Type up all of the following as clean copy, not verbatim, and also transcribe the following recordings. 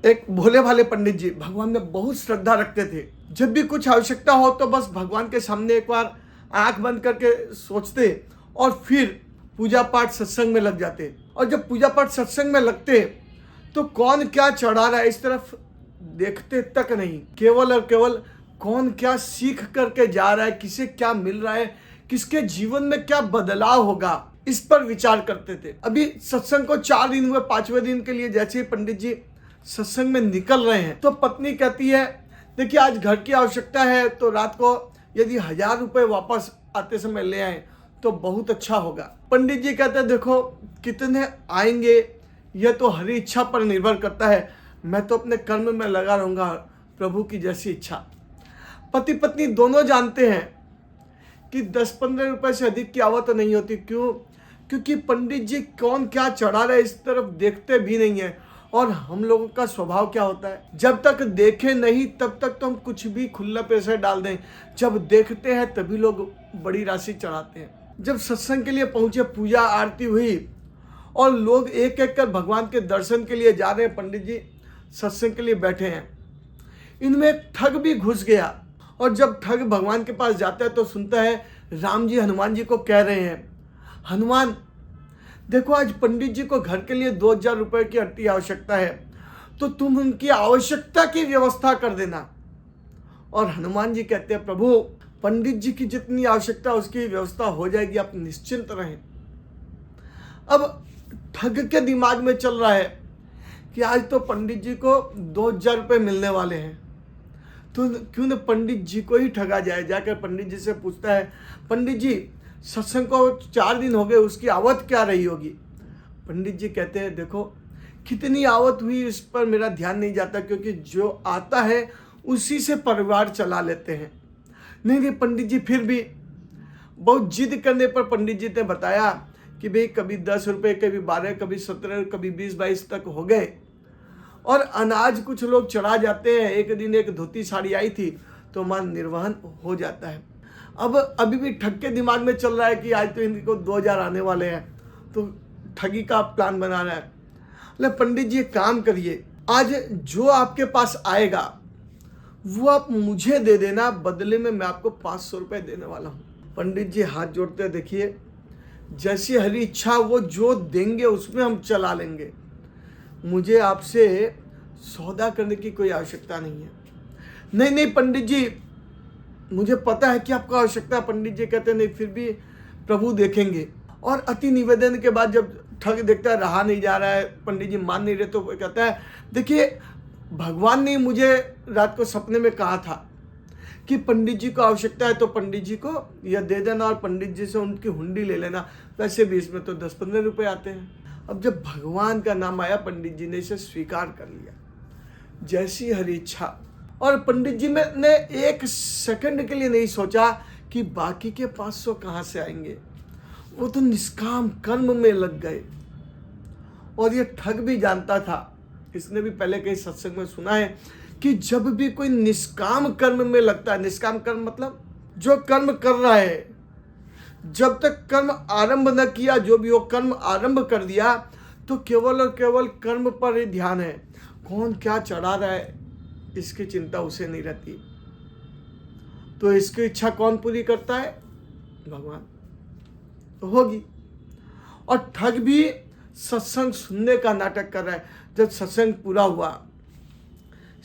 एक भोले भाले पंडित जी भगवान में बहुत श्रद्धा रखते थे। जब भी कुछ आवश्यकता हो तो बस भगवान के सामने एक बार आंख बंद करके सोचते और फिर पूजा पाठ सत्संग में लग जाते। और जब पूजा पाठ सत्संग में लगते तो कौन क्या चढ़ा रहा है इस तरफ देखते तक नहीं, केवल और केवल कौन क्या सीख करके जा रहा है, किसे क्या मिल रहा है, किसके जीवन में क्या बदलाव होगा, इस पर विचार करते थे। अभी सत्संग को 4 दिन हुए, 5वें दिन के लिए जैसे ही पंडित जी सत्संग में निकल रहे हैं तो पत्नी कहती है, देखिए आज घर की आवश्यकता है तो रात को यदि 1000 रुपये वापस आते समय ले आए तो बहुत अच्छा होगा। पंडित जी कहते हैं, देखो कितने आएंगे यह तो हरी इच्छा पर निर्भर करता है, मैं तो अपने कर्म में लगा रहूंगा, प्रभु की जैसी इच्छा। पति पत्नी दोनों जानते हैं कि 10-15 रुपए से अधिक की आवत नहीं होती। क्यों? क्योंकि पंडित जी कौन क्या चढ़ा रहे इस तरफ देखते भी नहीं है। और हम लोगों का स्वभाव क्या होता है, जब तक देखे नहीं तब तक तो हम कुछ भी खुला पैसे डाल दें, जब देखते हैं तभी लोग बड़ी राशि चढ़ाते हैं। जब सत्संग के लिए पहुंचे, पूजा आरती हुई और लोग एक एक कर भगवान के दर्शन के लिए जा रहे हैं, पंडित जी सत्संग के लिए बैठे हैं, इनमें एक ठग भी घुस गया। और जब ठग भगवान के पास जाता है तो सुनता है राम जी हनुमान जी को कह रहे हैं, हनुमान देखो आज पंडित जी को घर के लिए 2000 रुपए की अति आवश्यकता है, तो तुम उनकी आवश्यकता की व्यवस्था कर देना। और हनुमान जी कहते हैं, प्रभु पंडित जी की जितनी आवश्यकता उसकी व्यवस्था हो जाएगी, आप निश्चिंत रहें। अब ठग के दिमाग में चल रहा है कि आज तो पंडित जी को 2000 रुपये मिलने वाले हैं, तो क्यों न पंडित जी को ही ठगा जाए। जाकर पंडित जी से पूछता है, पंडित जी सत्संग को 4 दिन हो गए, उसकी आवत क्या रही होगी। पंडित जी कहते हैं, देखो कितनी आवत हुई इस पर मेरा ध्यान नहीं जाता, क्योंकि जो आता है उसी से परिवार चला लेते हैं। नहीं पंडित जी, फिर भी बहुत जिद करने पर पंडित जी ने बताया कि भाई कभी 10 रुपये, कभी 12, कभी 17, कभी 20-22 तक हो गए। और अनाज कुछ लोग चढ़ा जाते हैं। एक दिन एक धोती साड़ी आई थी तो मान निर्वहन हो जाता है। अब अभी भी ठग के दिमाग में चल रहा है कि आज तो इनको 2000 आने वाले हैं, तो ठगी का प्लान बना रहा है। अरे पंडित जी एक काम करिए, आज जो आपके पास आएगा वो आप मुझे दे देना, बदले में मैं आपको 500 रुपये देने वाला हूँ। पंडित जी हाथ जोड़ते, देखिए जैसी हरी इच्छा, वो जो देंगे उसमें हम चला लेंगे, मुझे आपसे सौदा करने की कोई आवश्यकता नहीं है। नहीं पंडित जी, मुझे पता है कि आपको आवश्यकता है। पंडित जी कहते नहीं, फिर भी प्रभु देखेंगे। और अति निवेदन के बाद जब ठग देखता है रहा नहीं जा रहा है, पंडित जी मान नहीं रहे, तो कहता है, देखिए भगवान ने मुझे रात को सपने में कहा था कि पंडित जी को आवश्यकता है तो पंडित जी को यह दे देना और पंडित जी से उनकी हुंडी ले लेना। वैसे भी इसमें तो 10-15 रुपये आते हैं। अब जब भगवान का नाम आया, पंडित जी ने इसे स्वीकार कर लिया, जैसी हरी इच्छा। और पंडित जी ने 1 सेकंड के लिए नहीं सोचा कि बाकी के 500 कहाँ से आएंगे, वो तो निष्काम कर्म में लग गए। और ये ठग भी जानता था, इसने भी पहले कहीं सत्संग में सुना है कि जब भी कोई निष्काम कर्म में लगता है, निष्काम कर्म मतलब जो कर्म कर रहा है, जब तक कर्म आरंभ न किया, जो भी वो कर्म आरंभ कर दिया तो केवल और केवल कर्म पर ही ध्यान है, कौन क्या चढ़ा रहा है इसकी चिंता उसे नहीं रहती। तो इसकी इच्छा कौन पूरी करता है? भगवान। तो होगी। और ठग भी सत्संग सुनने का नाटक कर रहा है। जब सत्संग पूरा हुआ,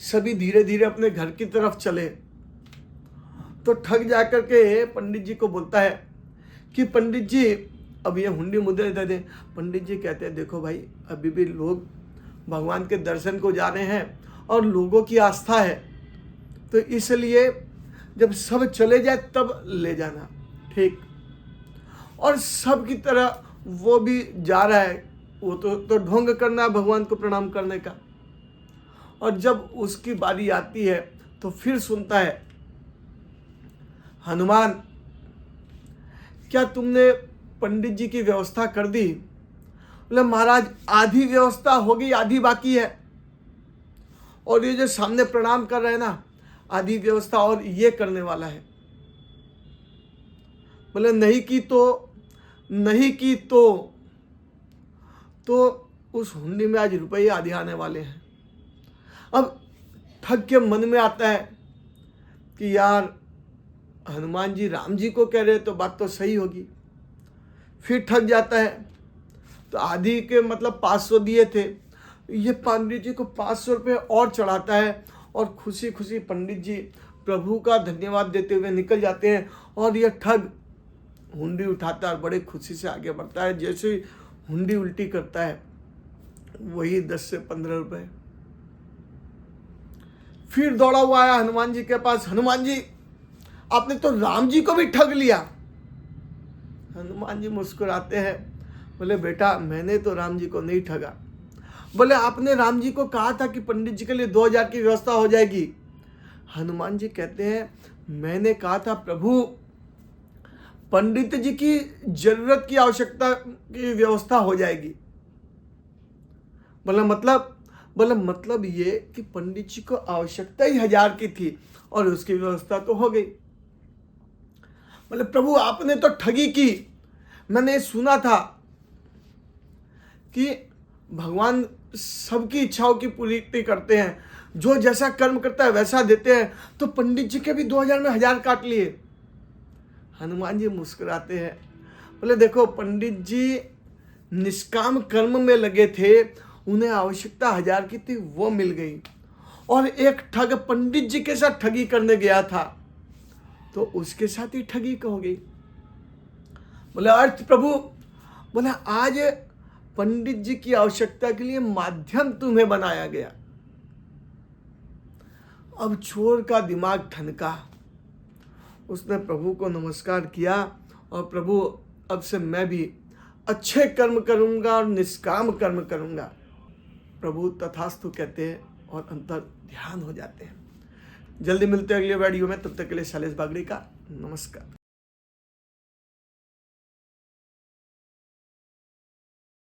सभी धीरे धीरे अपने घर की तरफ चले, तो ठग जाकर के पंडित जी को बोलता है कि पंडित जी अब ये हुंडी मुद्रे दे दें। पंडित जी कहते हैं, देखो भाई अभी भी लोग भगवान के दर्शन को जा रहे हैं और लोगों की आस्था है, तो इसलिए जब सब चले जाए तब ले जाना, ठीक। और सब की तरह वो भी जा रहा है, वो तो ढोंग करना है भगवान को प्रणाम करने का। और जब उसकी बारी आती है तो फिर सुनता है, हनुमान क्या तुमने पंडित जी की व्यवस्था कर दी? बोले महाराज आधी व्यवस्था हो गई, आधी बाकी है। और ये जो सामने प्रणाम कर रहे हैं ना, आधी व्यवस्था और ये करने वाला है। बोले नहीं की तो उस हुंडी में आज रुपये आधे आने वाले हैं। अब ठग के मन में आता है कि यार हनुमान जी राम जी को कह रहे तो बात तो सही होगी। फिर ठग जाता है, तो आदि के मतलब 500 दिए थे, ये पंडित जी को 500 रुपये और चढ़ाता है और खुशी खुशी पंडित जी प्रभु का धन्यवाद देते हुए निकल जाते हैं। और यह ठग हुंडी उठाता है और बड़े खुशी से आगे बढ़ता है। जैसे ही हुंडी उल्टी करता है, वही 10 से 15 रुपये। फिर दौड़ा हुआ आया हनुमान जी के पास, हनुमान जी आपने तो राम जी को भी ठग लिया। हनुमान जी मुस्कुराते हैं, बोले बेटा मैंने तो राम जी को नहीं ठगा। बोले आपने राम जी को कहा था कि पंडित जी के लिए 2000 की व्यवस्था हो जाएगी। हनुमान जी कहते हैं मैंने कहा था प्रभु पंडित जी की जरूरत की आवश्यकता की व्यवस्था हो जाएगी। बोला मतलब ये कि पंडित जी को आवश्यकता ही 1000 की थी और उसकी व्यवस्था तो हो गई। बोले प्रभु आपने तो ठगी की। मैंने सुना था कि भगवान सबकी इच्छाओं की पूर्ति करते हैं, जो जैसा कर्म करता है वैसा देते हैं, तो पंडित जी के भी 2000 में 1000 काट लिए। हनुमान जी मुस्कुराते हैं, बोले देखो पंडित जी निष्काम कर्म में लगे थे, उन्हें आवश्यकता 1000 की थी, वो मिल गई। और एक ठग पंडित जी के साथ ठगी करने गया था, तो उसके साथ ही ठगी हो गई। बोले अर्थ प्रभु, बोले आज पंडित जी की आवश्यकता के लिए माध्यम तुम्हें बनाया गया। अब चोर का दिमाग ठनका, उसने प्रभु को नमस्कार किया और प्रभु अब से मैं भी अच्छे कर्म करूंगा और निष्काम कर्म करूंगा। प्रभु तथास्तु कहते हैं और अंतर ध्यान हो जाते हैं। जल्दी मिलते हैं अगले वीडियो में, तब तक के लिए शैलेश बागड़ी का नमस्कार।